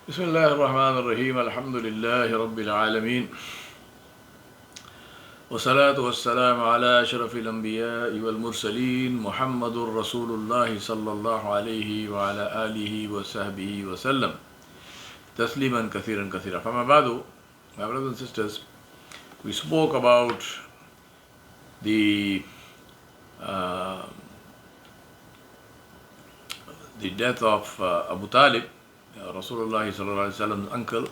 Bismillahirrahmanirrahim. Alhamdulillahi Rabbil Alameen. Wassalatu wassalamu ala ashrafil Anbiya wal Mursaleen. Muhammadur Rasulullah sallallahu alayhi wa ala alihi wa sahbihi wa sallam. Tasliman kathiran kathira. Fama ba'du, my brothers and sisters, we spoke about the uh, the death of Abu Talib, Rasulullah's uncle,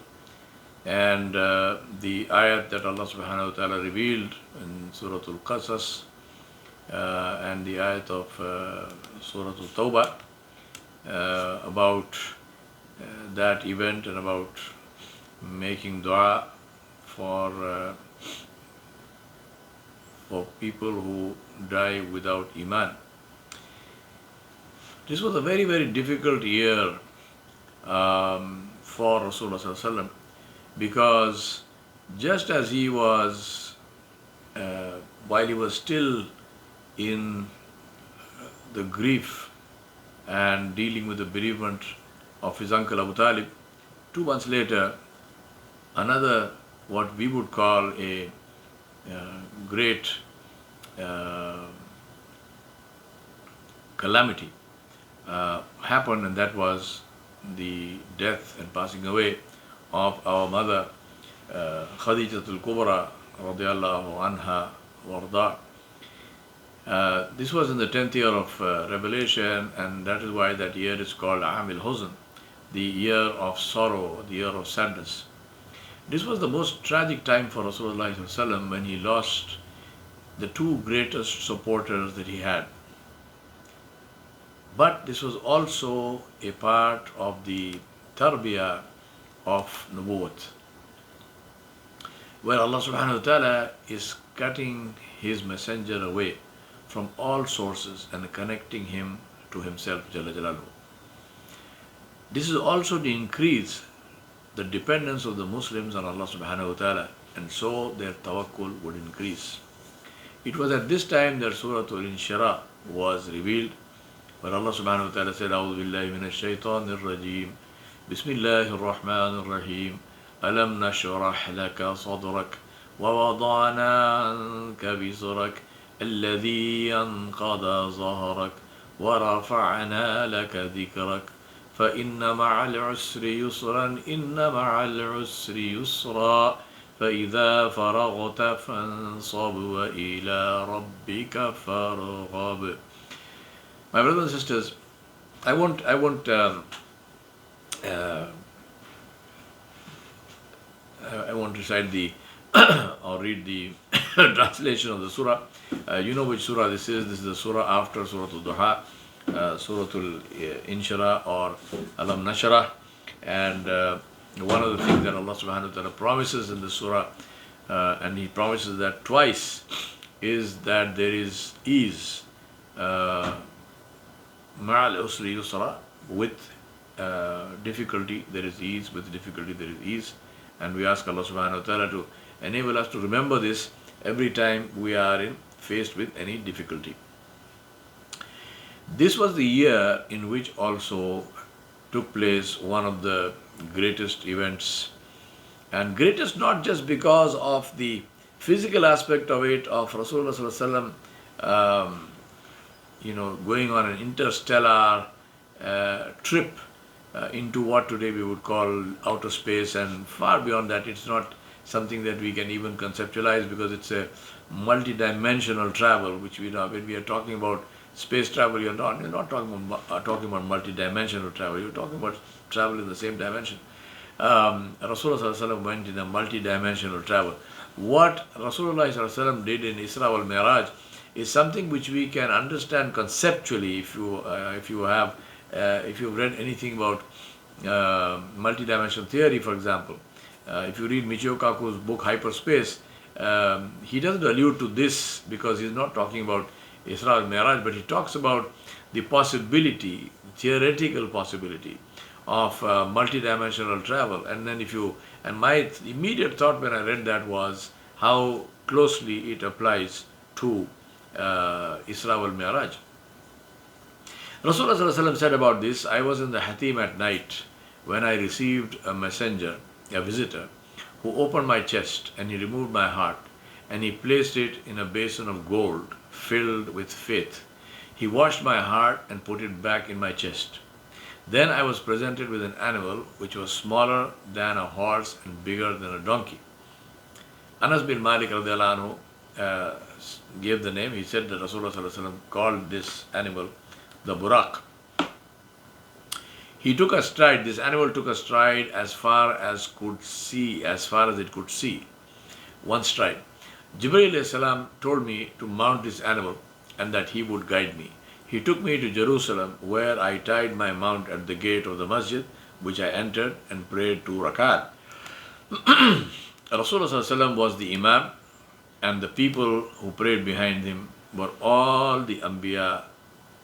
and the ayat that Allah subhanahu wa ta'ala revealed in Surah Al-Qasas and the ayat of Surah Al-Tawbah about that event and about making dua for people who die without iman. This was a very, very difficult year for Rasulullah because just as he was, while he was still in the grief and dealing with the bereavement of his uncle Abu Talib, 2 months later, another what we would call a great calamity happened, and that was the death and passing away of our mother Khadijatul Kubra radiyallahu anha warda. This was in the 10th year of Revelation, and that is why that year is called Amil Huzn, the year of sorrow, the year of sadness. This was the most tragic time for Rasulullah ﷺ when he lost the 2 greatest supporters that he had. But this was also a part of the tarbiyah of nubuwwat, where Allah subhanahu wa ta'ala is cutting his messenger away from all sources and connecting him to himself Jalla Jalaluhu. This is also to increase the dependence of the Muslims on Allah subhanahu wa ta'ala, and so their tawakkul would increase. It was at this time that Surah Al-Inshirah was revealed, where Allah subhanahu wa ta'ala said, A'udhu billahi minash shaitanir rajim, Bismillahir Rahmanir Rahim, Alam nashrah laka sadrak, wa wada'na anka wizrak, alladhi anqada zahrak, wa rafa'na laka dhikrak, fa inna ma'al usri yusran, inna ma'al usri yusra, فإذا فرغت فانصب وإلى ربك فارغب. My brothers and sisters, I won't recite the or read the translation of the surah. You know which surah this is. This is the surah after Surah Al-Duha, Surah Al-Inshirah or Alam Nashrah. And one of the things that Allah subhanahu wa ta'ala promises in the surah, and He promises that twice, is that there is ease. Ma'al usri yusra, with difficulty there is ease, with difficulty there is ease. And we ask Allah subhanahu wa ta'ala to enable us to remember this every time we are faced with any difficulty. This was the year in which also took place one of the greatest events, and greatest not just because of the physical aspect of it, of Rasulullah sallallahu alaihi wasallam going on an interstellar trip into what today we would call outer space, and far beyond that. It's not something that we can even conceptualize, because it's a multi-dimensional travel, which we know. When we are talking about space travel, you're not talking about multi-dimensional travel. You're talking about travel in the same dimension. Rasulullah ﷺ went in a multi-dimensional travel. What Rasulullah ﷺ did in Isra wal Mi'raj is something which we can understand conceptually if you've read anything about multidimensional theory, for example. If you read Michio Kaku's book Hyperspace, he doesn't allude to this because he's not talking about Isra al-Mi'raj, but he talks about the possibility, theoretical possibility of multidimensional travel. And then my immediate thought when I read that was how closely it applies to Isra wal-Mi'raj. Rasulullah ﷺ said about this, I was in the Hatim at night when I received a messenger, a visitor, who opened my chest and he removed my heart and he placed it in a basin of gold filled with faith. He washed my heart and put it back in my chest. Then I was presented with an animal which was smaller than a horse and bigger than a donkey. Anas bin Malik radiallahu anhu gave the name. He said that Rasulullah called this animal the Buraq. He took a stride, this animal took a stride as far as it could see. One stride. Jibreel told me to mount this animal and that he would guide me. He took me to Jerusalem, where I tied my mount at the gate of the masjid, which I entered and prayed 2 rakat. Rasulullah was the Imam, and the people who prayed behind him were all the Anbiya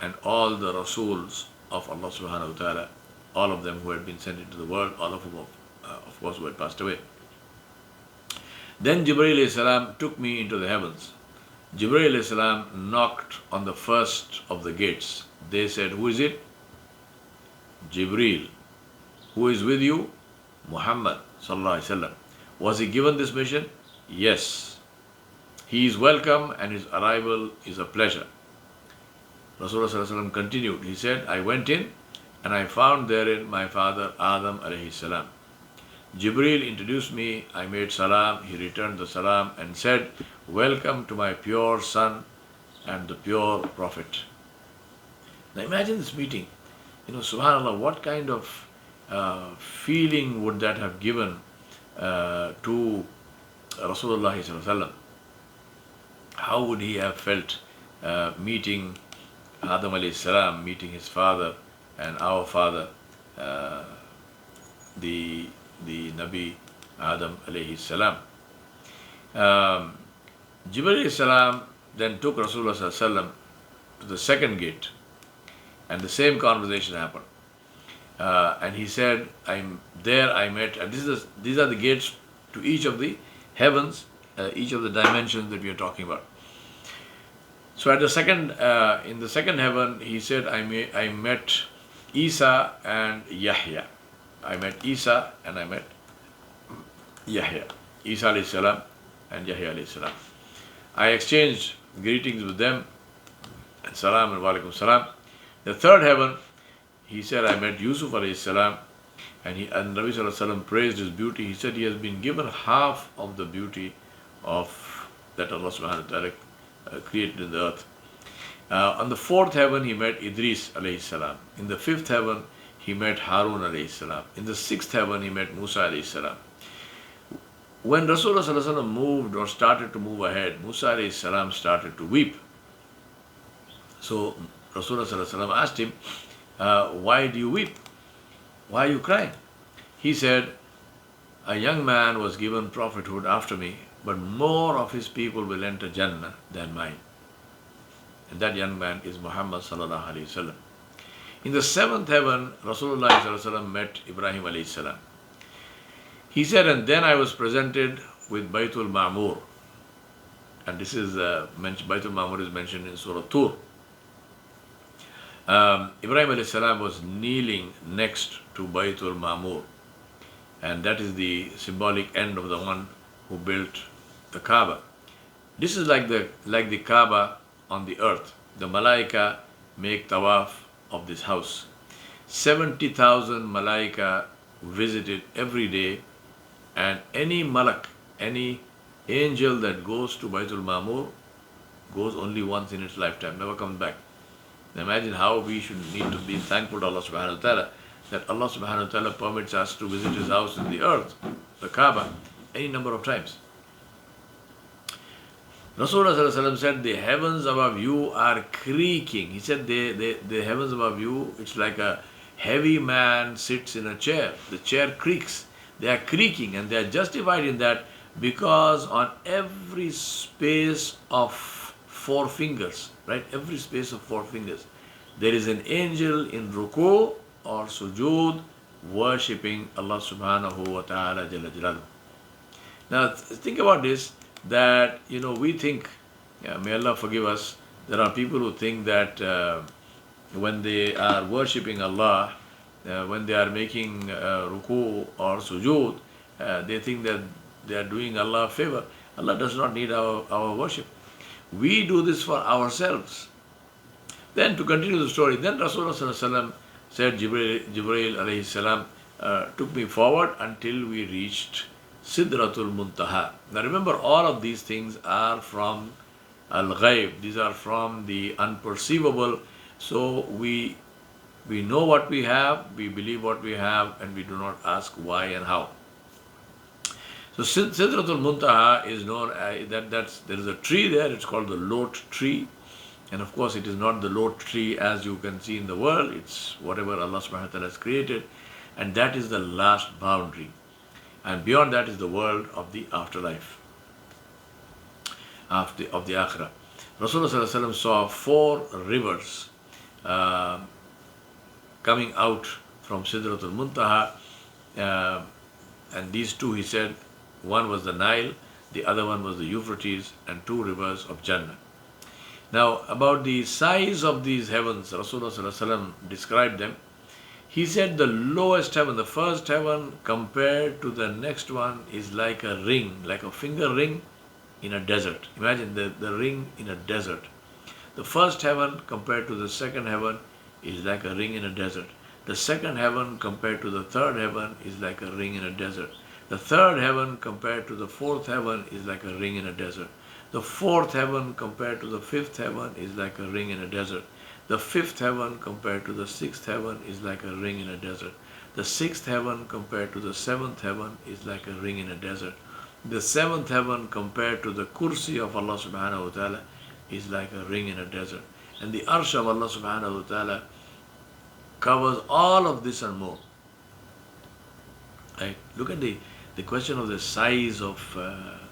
and all the Rasuls of Allah subhanahu wa ta'ala, all of them who had been sent into the world, all of whom, of course, who had passed away. Then Jibreel took me into the heavens. Jibreel knocked on the first of the gates. They said, "Who is it?" "Jibreel." "Who is with you?" "Muhammad sallallahu alaihi wasallam." "Was he given this mission?" "Yes." "He is welcome and his arrival is a pleasure." Rasulullah continued. He said, "I went in and I found therein my father Adam alayhi salam. Jibreel introduced me, I made salam, he returned the salam and said, 'Welcome to my pure son and the pure prophet.'" Now imagine this meeting. Subhanallah, what kind of feeling would that have given to Rasulullah sallallahu alaihi wasallam? How would he have felt meeting Adam alayhi salam, meeting his father and our father, the Nabi Adam alayhi salam. Jibreel salam then took Rasulullah sallallahu alaihi wasallam to the second gate, and the same conversation happened. And he said, I met, and these are the gates to each of the heavens, each of the dimensions that we are talking about. So at in the second heaven, he said, I met Isa and Yahya. I met Isa and I met Yahya. Isa alayhi salam and Yahya alayhi salam. I exchanged greetings with them, and salam and walaikum salam. The third heaven, he said, I met Yusuf alayhi salam, and Nabi sallallahu alaihi wasallam praised his beauty. He said he has been given half of the beauty of that Allah subhanahu wa ta'ala created in the earth. On the fourth heaven, he met Idris alayhi salam. In the fifth heaven, he met Harun alayhi salam. In the sixth heaven, he met Musa alayhi salam. When Rasulullah sallallahu alaihi wasallam moved or started to move ahead, Musa alayhi salam started to weep. So Rasulullah sallallahu alaihi wasallam asked him, "Why do you weep? Why are you crying?" He said, "A young man was given prophethood after me, but more of his people will enter Jannah than mine." And that young man is Muhammad sallallahu alaihi wasallam. In the seventh heaven, Rasulullah sallallahu alaihi wasallam met Ibrahim alayhi salam. He said, and then I was presented with Baytul Ma'mur. And this is, Baytul Ma'mur is mentioned in Surah Tur. Ibrahim alayhi salam was kneeling next to Baytul Ma'mur. And that is the symbolic end of the one who built the Kaaba. This is like the Kaaba on the earth. The Malaika make tawaf of this house. 70,000 Malaika visited every day, and any malak, any angel that goes to Baytul Ma'mur goes only once in its lifetime, never comes back. Now imagine how we should need to be thankful to Allah subhanahu wa ta'ala that Allah subhanahu wa ta'ala permits us to visit his house in the earth, the Kaaba, any number of times. Rasulullah said, the heavens above you are creaking. He said, the heavens above you, it's like a heavy man sits in a chair. The chair creaks. They are creaking, and they are justified in that because on every space of 4 fingers, right? Every space of 4 fingers, there is an angel in ruku or sujood worshipping Allah subhanahu wa ta'ala jalla jalaluhu. Now think about this, that we think, may Allah forgive us, there are people who think that when they are worshipping Allah, when they are making ruku or sujood, they think that they are doing Allah a favor. Allah does not need our worship. We do this for ourselves. Then to continue the story, then Rasulullah said, Jibreel alayhi salam took me forward until we reached Sidratul Muntaha. Now remember, all of these things are from Al-Ghaib. These are from the unperceivable. So we know what we have, we believe what we have, and we do not ask why and how. So Sidratul Muntaha is known there is a tree there. It's called the Lot tree. And of course, it is not the Lot tree as you can see in the world. It's whatever Allah subhanahu wa ta'ala has created. And that is the last boundary. And beyond that is the world of the afterlife, of the Akhirah. Rasulullah saw 4 rivers coming out from Sidratul Muntaha. And these 2, he said, one was the Nile, the other one was the Euphrates, and 2 rivers of Jannah. Now, about the size of these heavens, Rasulullah described them. He said the lowest heaven, the first heaven, compared to the next one is like a ring, like a finger ring in a desert. Imagine the ring in a desert. The first heaven compared to the second heaven is like a ring in a desert. The second heaven compared to the third heaven is like a ring in a desert. The third heaven compared to the fourth heaven is like a ring in a desert. The fourth heaven compared to the fifth heaven is like a ring in a desert. The fifth heaven compared to the sixth heaven is like a ring in a desert. The sixth heaven compared to the seventh heaven is like a ring in a desert. The seventh heaven compared to the kursi of Allah subhanahu wa ta'ala is like a ring in a desert. And the arsh of Allah subhanahu wa ta'ala covers all of this and more. Right? Look at the question of the size of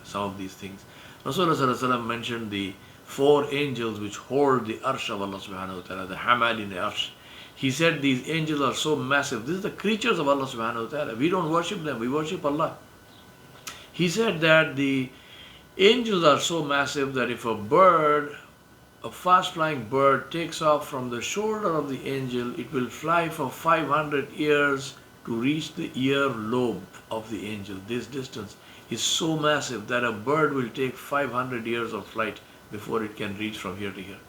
some of these things. Rasulullah mentioned the 4 angels which hold the arsh of Allah subhanahu wa ta'ala, the hamal in the arsh. He said these angels are so massive. These are the creatures of Allah subhanahu wa ta'ala. We don't worship them, we worship Allah. He said that the angels are so massive that if a fast-flying bird takes off from the shoulder of the angel, it will fly for 500 years to reach the earlobe of the angel. This distance is so massive that a bird will take 500 years of flight before it can reach from here to here.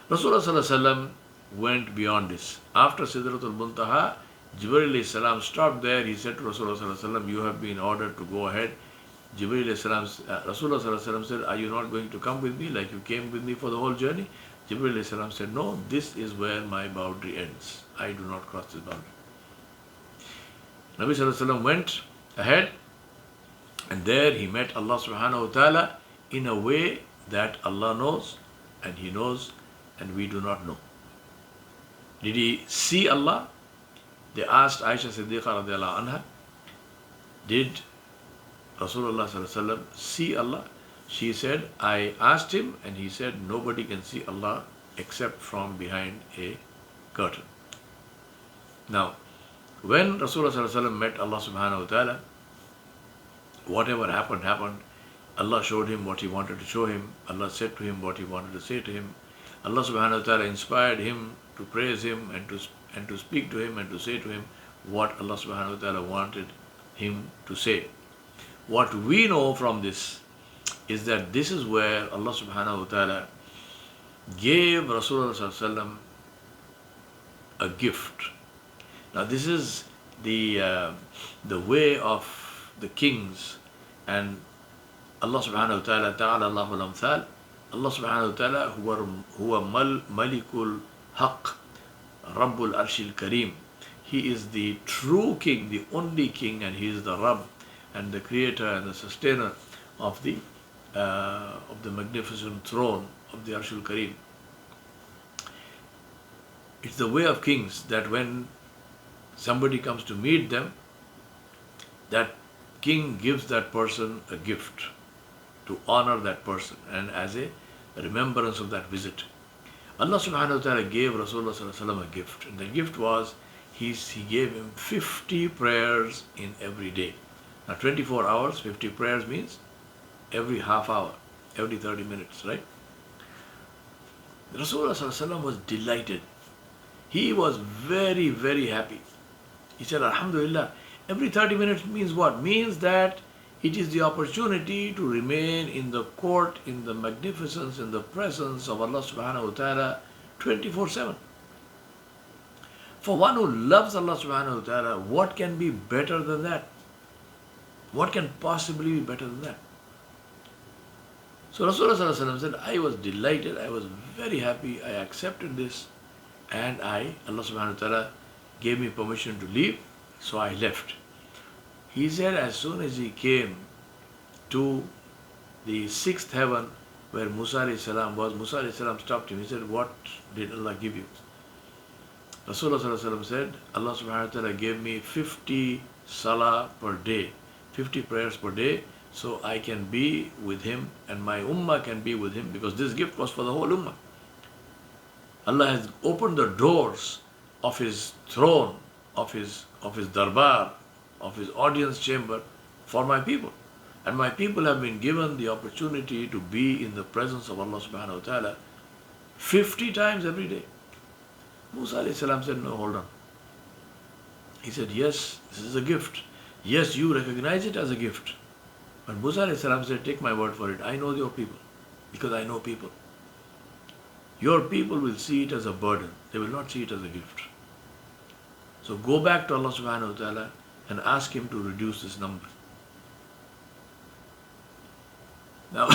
Rasulullah went beyond this. After Sidratul Muntaha, Jibreel stopped there. He said to Rasulullah, you have been ordered to go ahead. Rasulullah said, are you not going to come with me like you came with me for the whole journey? Jibreel said, no, this is where my boundary ends. I do not cross this boundary. Nabi went ahead, and there he met Allah subhanahu wa ta'ala in a way that Allah knows, and He knows, and we do not know. Did he see Allah? They asked Aisha Siddiqa radiallahu anha, did Rasulullah see Allah? She said, I asked him, and he said, nobody can see Allah except from behind a curtain. Now, when Rasulullah met Allah subhanahu wa ta'ala, whatever happened. Allah showed him what He wanted to show him. Allah said to him what He wanted to say to him. Allah subhanahu wa ta'ala inspired him to praise Him and to speak to him and to say to him what Allah subhanahu wa ta'ala wanted him to say. What we know from this is that this is where Allah subhanahu wa ta'ala gave Rasulullah a gift. Now this is the way of the kings, and Allah subhanahu wa ta'ala, ta'ala Allahu al-amthal, Allah subhanahu wa ta'ala huwa malikul haqq, rabbul arshil kareem. He is the true king, the only king, and He is the Rabb and the creator and the sustainer of the magnificent throne of the Arshul Kareem. It's the way of kings that when somebody comes to meet them, that king gives that person a gift to honor that person and as a remembrance of that visit. Allah subhanahu wa ta'ala gave Rasulullah a gift, and the gift was He gave him 50 prayers in every day. Now 24 hours, 50 prayers means every half hour, every 30 minutes, right? Rasulullah was delighted. He was very, very happy. He said, Alhamdulillah, every 30 minutes means what? Means that it is the opportunity to remain in the court, in the magnificence, in the presence of Allah subhanahu wa ta'ala 24/7. For one who loves Allah subhanahu wa ta'ala, what can be better than that? What can possibly be better than that? So Rasulullah said, I was delighted, I was very happy, I accepted this, and Allah subhanahu wa ta'ala gave me permission to leave, so I left. He said as soon as he came to the sixth heaven where Musa alayhi salam was, Musa alayhi salam stopped him. He said, what did Allah give you? Rasulullah said, Allah subhanahu wa ta'ala gave me 50 salah per day, 50 prayers per day, so I can be with him and my ummah can be with him, because this gift was for the whole ummah. Allah has opened the doors of his throne, of his darbar, of his audience chamber for my people. And my people have been given the opportunity to be in the presence of Allah subhanahu wa ta'ala 50 times every day. Musa alayhi salam said, no, hold on. He said, yes, this is a gift. Yes, you recognize it as a gift. But Musa alayhi salam said, take my word for it. I know your people, because I know people. Your people will see it as a burden. They will not see it as a gift. So go back to Allah subhanahu wa ta'ala and ask him to reduce this number. Now,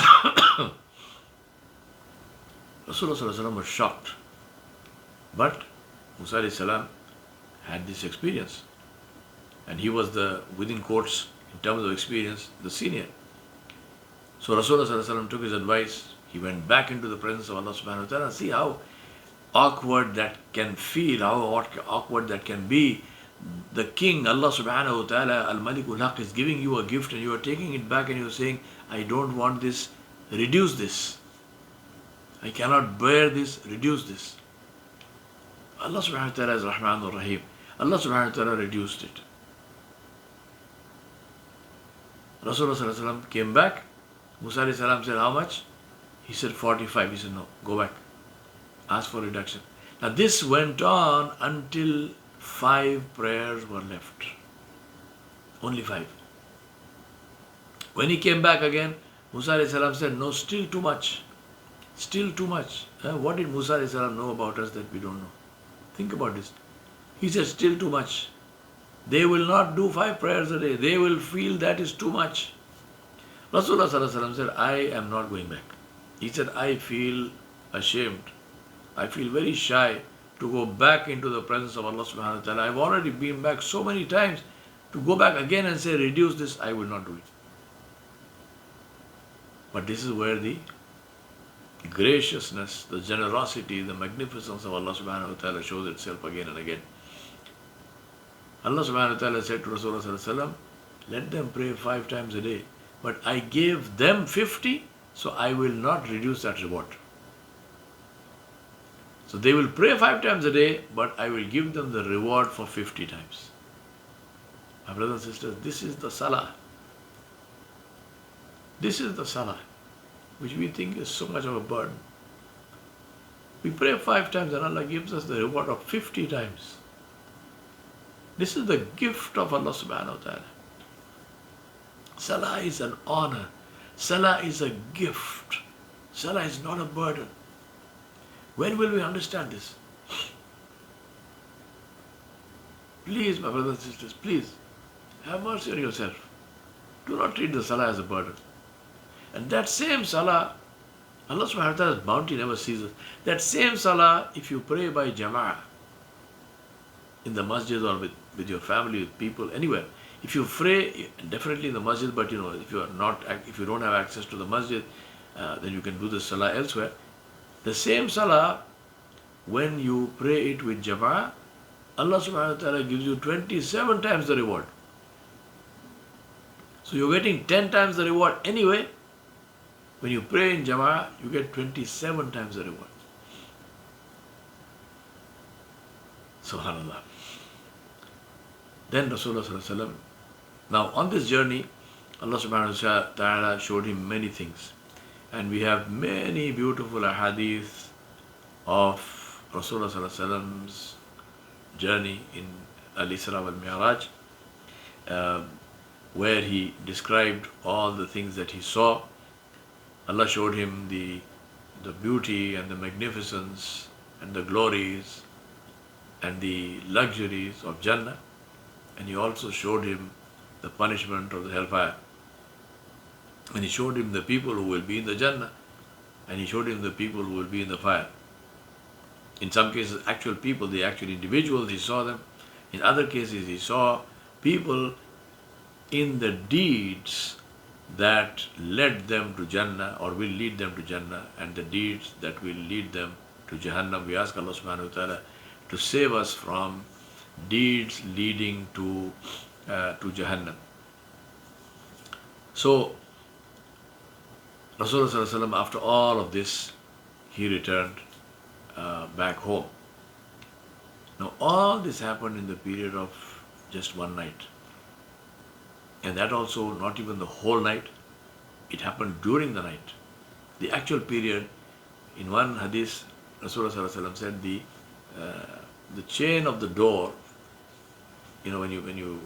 Rasulullah was shocked. But Musa alayhi salam had this experience. And he was within quotes, in terms of experience, the senior. So Rasulullah took his advice. He went back into the presence of Allah subhanahu wa ta'ala. See how awkward that can feel, how awkward that can be. The king, Allah subhanahu wa ta'ala, Al-Malikul Haq, is giving you a gift and you are taking it back and you are saying, I don't want this, reduce this. I cannot bear this, reduce this. Allah subhanahu wa ta'ala is Rahman ar-Rahim. Allah subhanahu wa ta'ala reduced it. Rasulullah came back. Musa alayhi salam said, how much? He said 45. He said, no, go back. Ask for reduction. Now this went on until 5 prayers were left. Only 5. When he came back again, Musa alayhi salam said, no, still too much. Still too much. What did Musa alayhi salam know about us that we don't know? Think about this. He said, still too much. They will not do 5 prayers a day. They will feel that is too much. Rasulullah said, I am not going back. He said, I feel ashamed. I feel very shy to go back into the presence of Allah subhanahu wa ta'ala. I've already been back so many times. To go back again and say, reduce this, I will not do it. But this is where the graciousness, the generosity, the magnificence of Allah subhanahu wa ta'ala shows itself again and again. Allah subhanahu wa ta'ala said to Rasulullah, let them pray 5 times a day. But I gave them 50, so I will not reduce that reward. So they will pray 5 times a day, but I will give them the reward for 50 times. My brothers and sisters, this is the salah. This is the salah, which we think is so much of a burden. We pray 5 times and Allah gives us the reward of 50 times. This is the gift of Allah subhanahu wa ta'ala. Salah is an honor. Salah is a gift. Salah is not a burden. When will we understand this? Please, my brothers and sisters, please, have mercy on yourself. Do not treat the salah as a burden. And that same salah, Allah subhanahu wa ta'ala's bounty never ceases. That same salah, if you pray by jama'ah, in the masjid or with your family, with people, anywhere, if you pray, definitely in the masjid, but if you don't have access to the masjid, then you can do the salah elsewhere. The same salah, when you pray it with jama'ah, Allah subhanahu wa ta'ala gives you 27 times the reward. So you're getting 10 times the reward anyway. When you pray in jama'ah, you get 27 times the reward. Subhanallah. Then Rasulullah, now on this journey, Allah subhanahu wa ta'ala showed him many things. And we have many beautiful ahadith of Rasulullah's journey in Al-Isra wal-Mi'raj, uh, where he described all the things that he saw. Allah showed him the beauty and the magnificence and the glories and the luxuries of Jannah, and he also showed him the punishment of the hellfire. And he showed him the people who will be in the Jannah, and he showed him the people who will be in the fire. In some cases, actual people, the actual individuals, he saw them. In other cases, he saw people in the deeds that led them to Jannah or will lead them to Jannah, and the deeds that will lead them to Jahannam. We ask Allah subhanahu wa ta'ala to save us from deeds leading to Jahannam. So, Rasulullah after all of this, he returned back home. Now, all this happened in the period of just one night. And that also not even the whole night. It happened during the night. The actual period, in one hadith, Rasulullah said the chain of the door, when you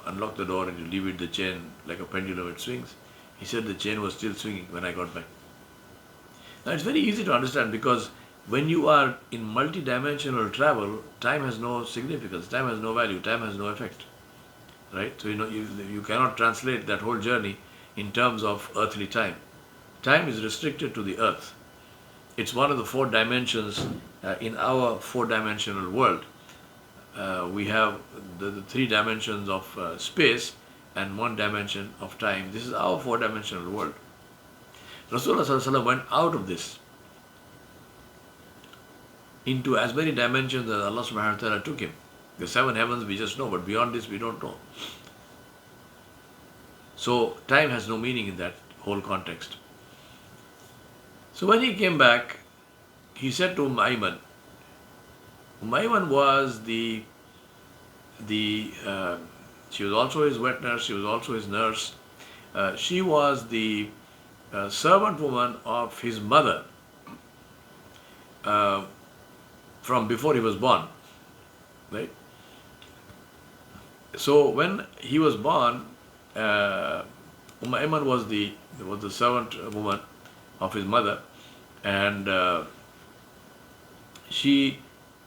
unlock the door and you leave it, the chain like a pendulum, it swings. He said the chain was still swinging when I got back. Now it's very easy to understand, because when you are in multi-dimensional travel, time has no significance, time has no value, time has no effect. Right? So you cannot translate that whole journey in terms of earthly time. Time is restricted to the earth. It's one of the four dimensions in our four-dimensional world. We have the three dimensions of space and one dimension of time. This is our four-dimensional world. Rasulullah went out of this into as many dimensions as Allah subhanahu wa ta'ala took him. The seven heavens we just know, but beyond this we don't know. So time has no meaning in that whole context. So when he came back, he said to Ayman was she was also his wet nurse, she was also his nurse. She was the servant woman of his mother from before he was born. Right? So when he was born, Ayman was the servant woman of his mother, and she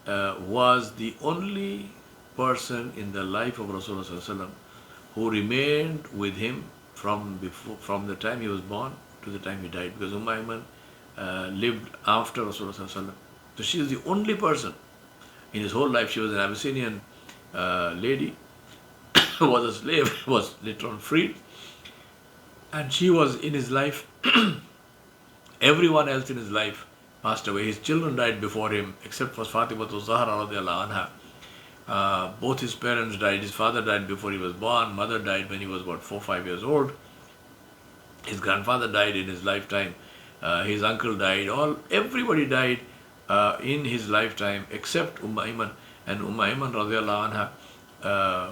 was the only person in the life of Rasulullah who remained with him from the time he was born to the time he died, because Ayman lived after Rasulullah. So she is the only person in his whole life. She was an Abyssinian lady, was a slave, was later on freed, and she was in his life. Everyone else in his life passed away. His children died before him, except for Fatima Zahra radiallahu anha. Both his parents died. His father died before he was born. Mother died when he was about 4 or 5 years old. His grandfather died in his lifetime. His uncle died. Everybody died in his lifetime except Ayman. And Ayman radiallahu anha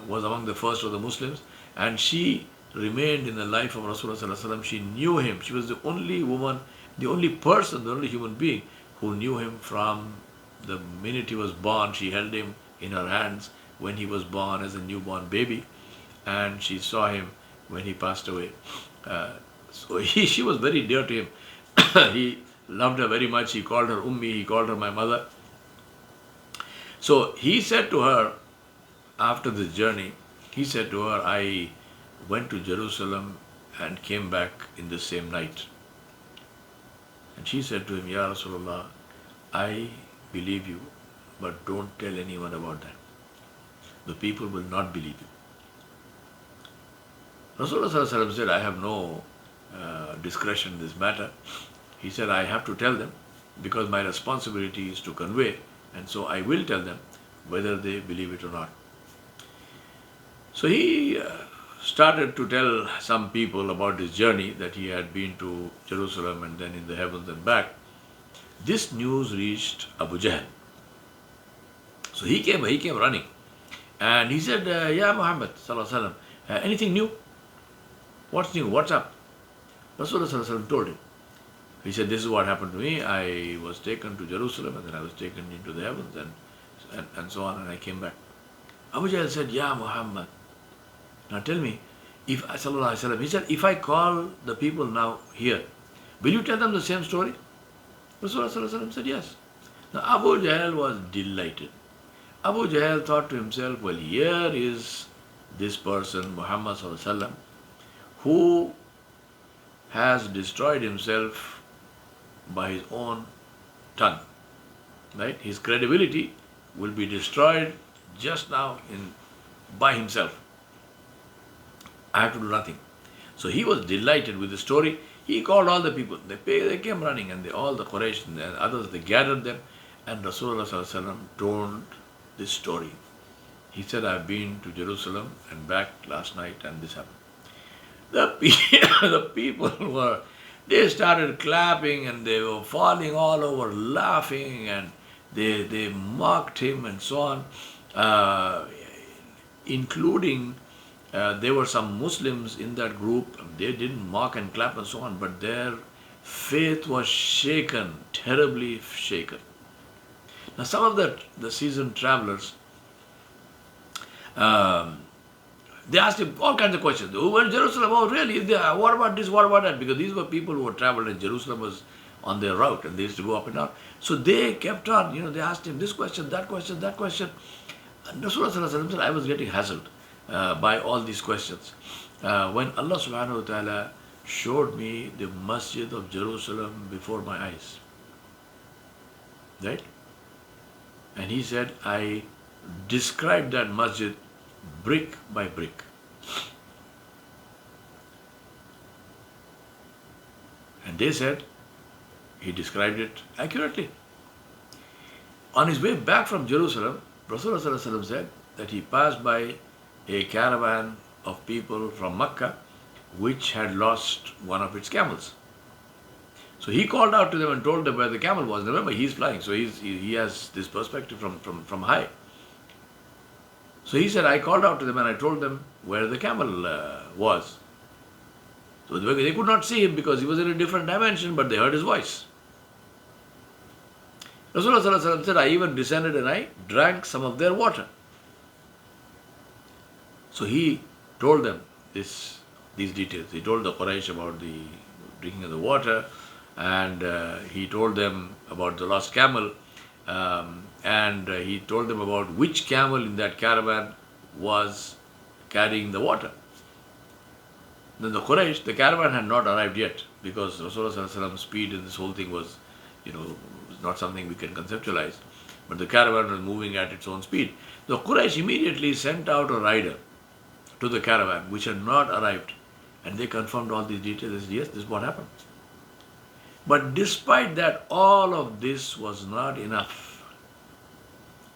was among the first of the Muslims, and she remained in the life of Rasulullah. She knew him. She was the only woman, the only person, the only human being who knew him from the minute he was born. She held him in her hands when he was born as a newborn baby, and she saw him when he passed away. So she was very dear to him. He loved her very much. He called her Ummi, he called her my mother. So he said to her, after this journey, he said to her, I went to Jerusalem and came back in the same night. And she said to him, Ya Rasulullah, I believe you, but don't tell anyone about that. The people will not believe you. Rasulullah said, I have no discretion in this matter. He said, I have to tell them because my responsibility is to convey, and so I will tell them whether they believe it or not. So he started to tell some people about this journey, that he had been to Jerusalem and then in the heavens and back. This news reached Abu Jahl. So he came running, and he said, Ya Muhammad sallallahu alaihi wasallam, anything new? What's new? What's up? Rasulullah sallallahu alaihi wasallam told him. He said, this is what happened to me. I was taken to Jerusalem, and then I was taken into the heavens, and and so on, and I came back. Abu Jahl said, Ya Muhammad, now tell me, if Sallallahu Alaihi Wasallam, he said, if I call the people now here, will you tell them the same story? Rasulullah Sallallahu Alaihi Wasallam said, yes. Now Abu Jahl was delighted. Abu Jahl thought to himself, well, here is this person, Muhammad Sallallahu Alaihi Wasallam, who has destroyed himself by his own tongue. Right? His credibility will be destroyed just now by himself. I have to do nothing. So he was delighted with the story. He called all the people. They came running, and all the Quraysh and others, they gathered them, and Rasulullah Sallallahu Alaihi Wasallam told this story. He said, I've been to Jerusalem and back last night, and this happened. The people they started clapping, and they were falling all over, laughing, and they mocked him and so on, including there were some Muslims in that group. They didn't mock and clap and so on, but their faith was shaken, terribly shaken. Now some of the seasoned travelers, they asked him all kinds of questions. Who went to Jerusalem? Oh, really? What about this? What about that? Because these were people who had traveled, and Jerusalem was on their route, and they used to go up and down. So they kept on, they asked him this question, that question, that question. And Rasulullah said, I was getting hassled by all these questions. When Allah subhanahu wa ta'ala showed me the masjid of Jerusalem before my eyes. Right? And he said, I described that masjid brick by brick. And they said, he described it accurately. On his way back from Jerusalem, Rasulullah said that he passed by a caravan of people from Mecca which had lost one of its camels. So he called out to them and told them where the camel was. Remember, he's flying, so he has this perspective from high. So he said, I called out to them and I told them where the camel was. So they could not see him because he was in a different dimension, but they heard his voice. Rasulullah said, I even descended and I drank some of their water. So he told them these details. He told the Quraysh about the drinking of the water, and he told them about the lost camel, and he told them about which camel in that caravan was carrying the water. Then the Quraysh, the caravan had not arrived yet, because Rasulullah's speed in this whole thing was, not something we can conceptualize. But the caravan was moving at its own speed. The Quraysh immediately sent out a rider to the caravan, which had not arrived, and they confirmed all these details. They said, yes, this is what happened. But despite that, all of this was not enough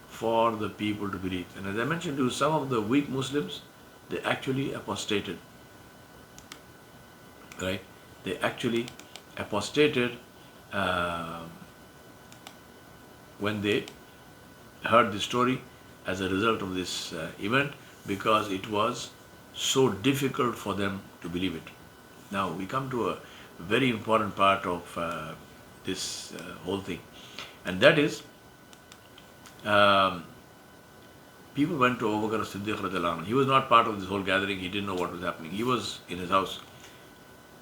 for the people to believe. And as I mentioned to you, some of the weak Muslims, they actually apostated. Right? They actually apostated when they heard the story as a result of this event, because it was so difficult for them to believe it. Now we come to a very important part of this whole thing, and that is people went to Abu Bakr as-Siddiq radhiyallahu anhu. He was not part of this whole gathering. He didn't know what was happening. He was in his house.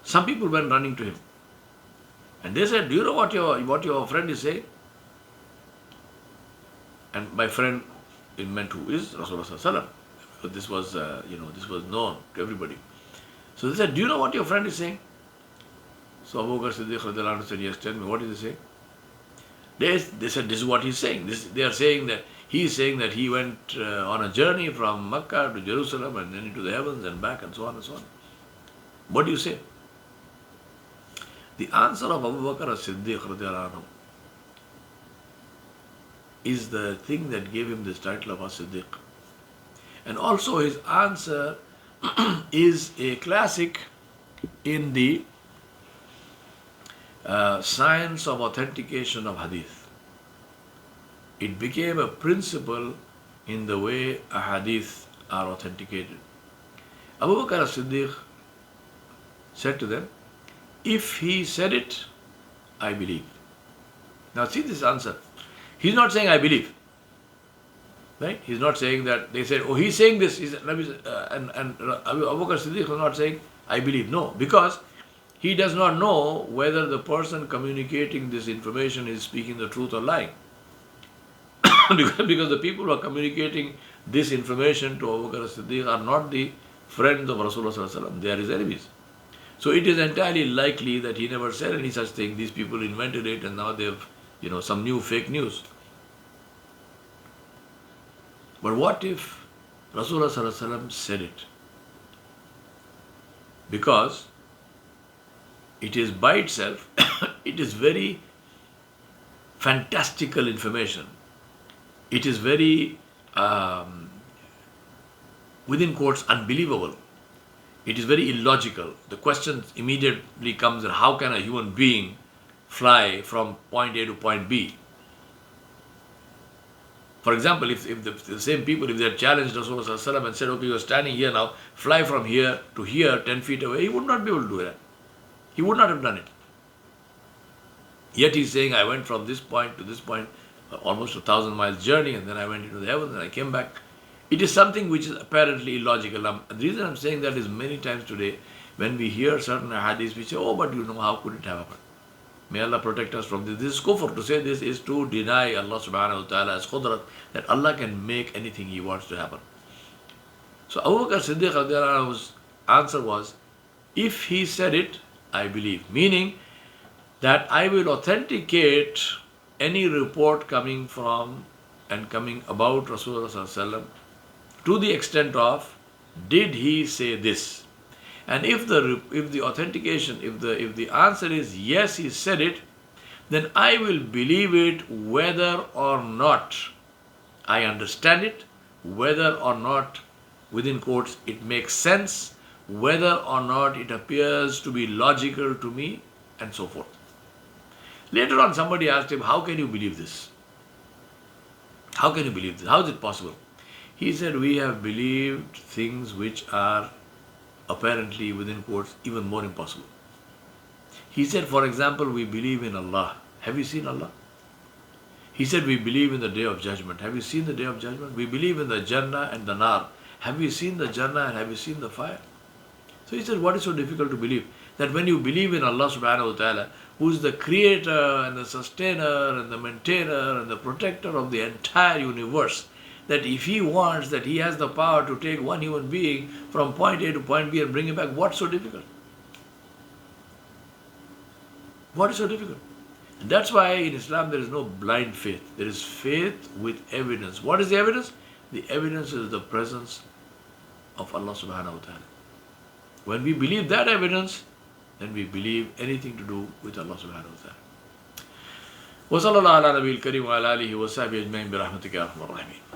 Some people went running to him, and they said, do you know what your friend is saying? And by friend, it meant who is Rasulullah sallallahu alaihi wasallam. But this was, this was known to everybody. So they said, do you know what your friend is saying? So Abu Bakr Siddiq radhiyallahu anhu said, yes, tell me, what is he saying? They said, this is what he's saying. They are saying that he is saying that he went on a journey from Mecca to Jerusalem and then into the heavens and back and so on and so on. What do you say? The answer of Abu Bakr as-Siddiq radhiyallahu anhu is the thing that gave him this title of as-Siddiq. And also his answer is a classic in the science of authentication of hadith. It became a principle in the way a hadith are authenticated. Abu Bakr as-Siddiq said to them, if he said it, I believe. Now see this answer. He's not saying I believe. Right? He's not saying that. They said, oh, he's saying this. And Abu Bakr Siddiq was not saying, I believe. No, because he does not know whether the person communicating this information is speaking the truth or lying. because the people who are communicating this information to Abu Bakr Siddiq are not the friends of Rasulullah. They are his enemies. So it is entirely likely that he never said any such thing. These people invented it and now they have, some new fake news. But what if Rasulullah said it? Because it is by itself, it is very fantastical information. It is very, within quotes, unbelievable. It is very illogical. The question immediately comes, how can a human being fly from point A to point B? For example, if the same people, if they had challenged Rasulullah and said, okay, you are standing here now, fly from here to here, 10 feet away, he would not be able to do that. He would not have done it. Yet he's saying, I went from this point to this point, almost 1,000 miles journey, and then I went into the heavens and I came back. It is something which is apparently illogical. The reason I'm saying that is many times today, when we hear certain hadiths, we say, oh, but how could it have happened? May Allah protect us from this. This is kufr. To say this is to deny Allah subhanahu wa ta'ala as khudrat, that Allah can make anything He wants to happen. So Abu Bakr Siddiq radiallahu anhu's answer was, if he said it, I believe. Meaning that I will authenticate any report coming from and coming about Rasulullah to the extent of, did he say this? And if the authentication, if the answer is yes, he said it, then I will believe it whether or not I understand it, whether or not, within quotes, it makes sense, whether or not it appears to be logical to me, and so forth. Later on, somebody asked him, how can you believe this? How can you believe this? How is it possible? He said, we have believed things which are apparently, within quotes, even more impossible. He said, for example, we believe in Allah. Have you seen Allah? He said, we believe in the Day of Judgment. Have you seen the Day of Judgment? We believe in the Jannah and the Nar. Have you seen the Jannah and have you seen the fire? So he said, what is so difficult to believe? That when you believe in Allah subhanahu wa ta'ala, who is the creator and the sustainer and the maintainer and the protector of the entire universe, that if He wants, that He has the power to take one human being from point A to point B and bring him back, what's so difficult? What is so difficult? And that's why in Islam there is no blind faith. There is faith with evidence. What is the evidence? The evidence is the presence of Allah subhanahu wa ta'ala. When we believe that evidence, then we believe anything to do with Allah subhanahu wa ta'ala. وصلى الله على نبي الكريم وعلى آله وصحبه أجمعين برحمتك يا أرحم الراحمين.